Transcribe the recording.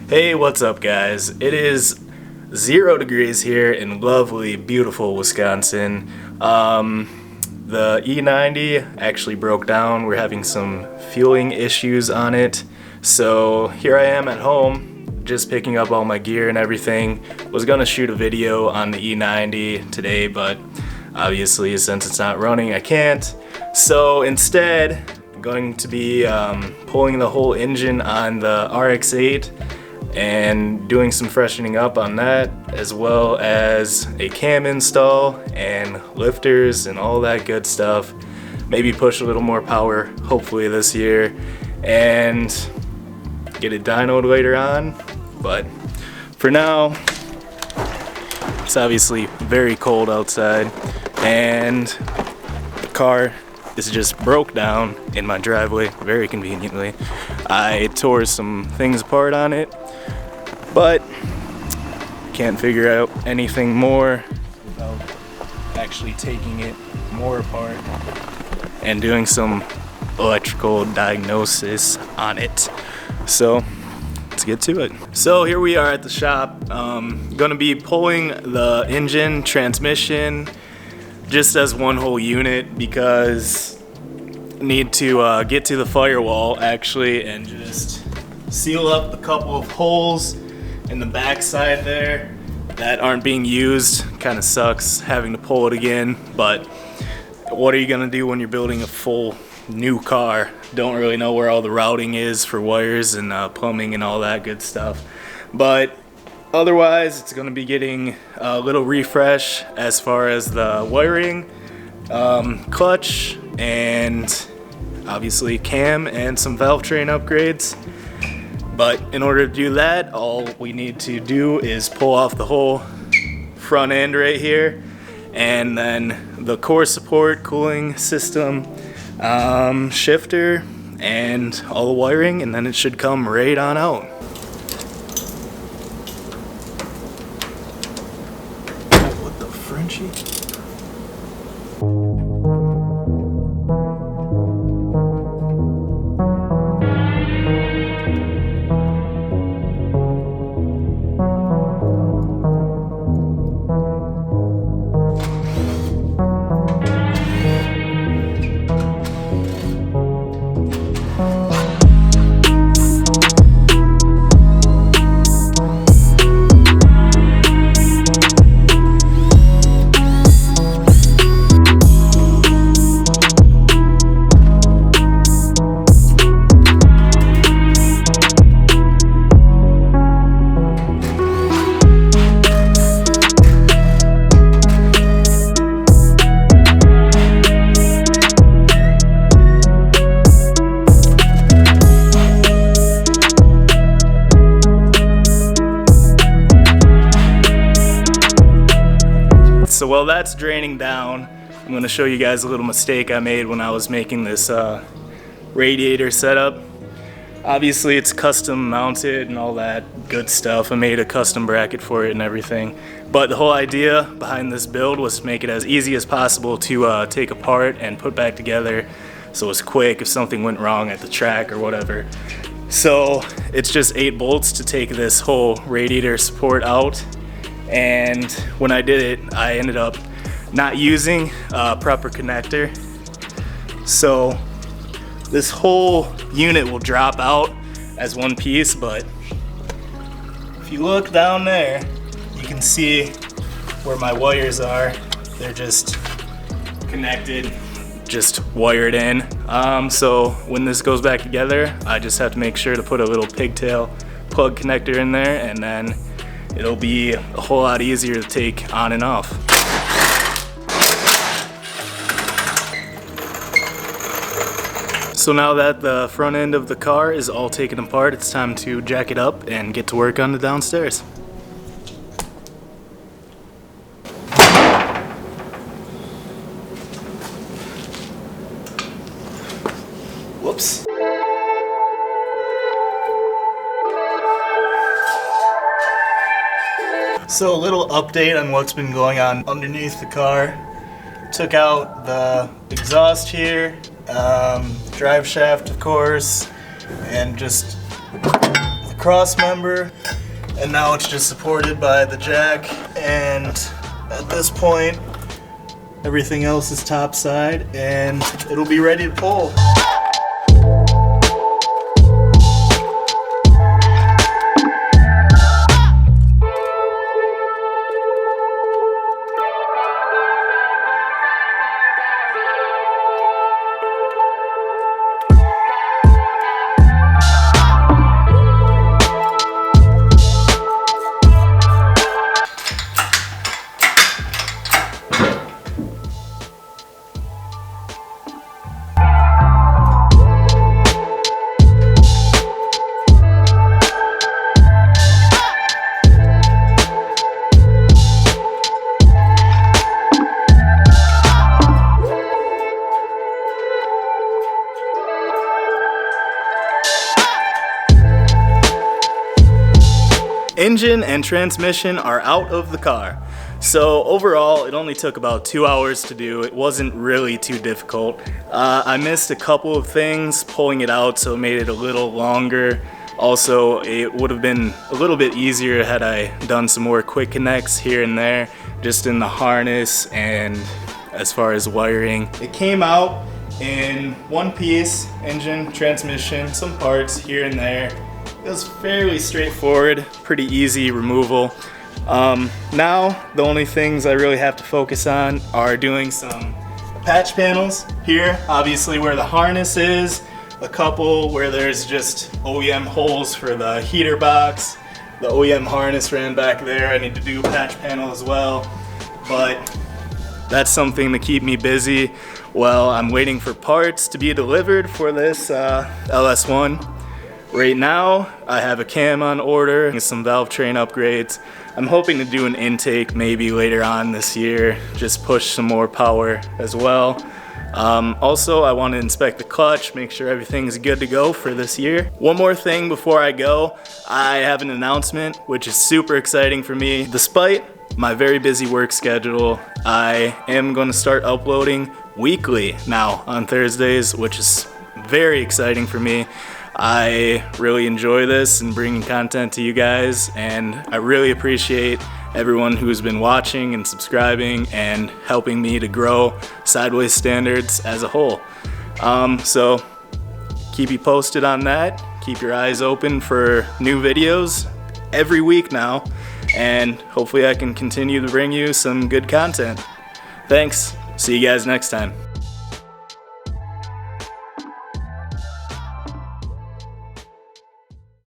Hey, what's up guys? It is 0 degrees here in lovely, beautiful Wisconsin. The E90 actually broke down. We're having some fueling issues on it. So here I am at home, just picking up all my gear and everything. Was gonna shoot a video on the E90 today, but obviously since it's not running, I can't. So instead, I'm going to be pulling the whole engine on the RX8 and doing some freshening up on that, as well as a cam install and lifters and all that good stuff. Maybe push a little more power hopefully this year and get it dynoed later on. But for now, it's obviously very cold outside and the car is just broke down in my driveway very conveniently. I tore some things apart on it, but can't figure out anything more without actually taking it more apart and doing some electrical diagnosis on it. So let's get to it. So here we are at the shop. Gonna be pulling the engine, transmission, just as one whole unit because I need to get to the firewall actually and just seal up the couple of holes in the back side there that aren't being used. Kind of sucks having to pull it again, but what are you gonna do when you're building a full new car? Don't really know where all the routing is for wires and plumbing and all that good stuff. But otherwise, it's gonna be getting a little refresh as far as the wiring, clutch, and obviously cam and some valve train upgrades. But in order to do that, all we need to do is pull off the whole front end right here, and then the core support, cooling system, shifter, and all the wiring, and then it should come right on out. What the Frenchie? So while that's draining down, I'm going to show you guys a little mistake I made when I was making this radiator setup. Obviously it's custom mounted and all that good stuff. I made a custom bracket for it and everything. But the whole idea behind this build was to make it as easy as possible to take apart and put back together, so it's quick if something went wrong at the track or whatever. So it's just 8 bolts to take this whole radiator support out. And when I did it, I ended up not using a proper connector. So this whole unit will drop out as one piece, but if you look down there, you can see where my wires are. They're just connected, just wired in. So when this goes back together, I just have to make sure to put a little pigtail plug connector in there, and then it'll be a whole lot easier to take on and off. So now that the front end of the car is all taken apart, it's time to jack it up and get to work on the downstairs. Whoops. So a little update on what's been going on underneath the car. Took out the exhaust here, drive shaft of course, and just the cross member, and now it's just supported by the jack, and at this point everything else is topside and it'll be ready to pull. Engine and transmission are out of the car. So overall, it only took about 2 hours to do. It wasn't really too difficult. I missed a couple of things pulling it out, so it made it a little longer. Also, it would have been a little bit easier had I done some more quick connects here and there, just in the harness and as far as wiring. It came out in one piece, engine, transmission, some parts here and there. It was fairly straightforward, pretty easy removal. Now, the only things I really have to focus on are doing some patch panels here, obviously where the harness is, a couple where there's just OEM holes for the heater box. The OEM harness ran back there. I need to do a patch panel as well, but that's something to keep me busy while I'm waiting for parts to be delivered for this LS1. Right now, I have a cam on order and some valve train upgrades. I'm hoping to do an intake maybe later on this year, just push some more power as well. Also, I want to inspect the clutch, make sure everything's good to go for this year. One more thing before I go, I have an announcement, which is super exciting for me. Despite my very busy work schedule, I am going to start uploading weekly now on Thursdays, which is very exciting for me. I really enjoy this and bringing content to you guys, and I really appreciate everyone who's been watching and subscribing and helping me to grow Sideways Standards as a whole. So keep you posted on that. Keep your eyes open for new videos every week now, and hopefully I can continue to bring you some good content. Thanks. See you guys next time.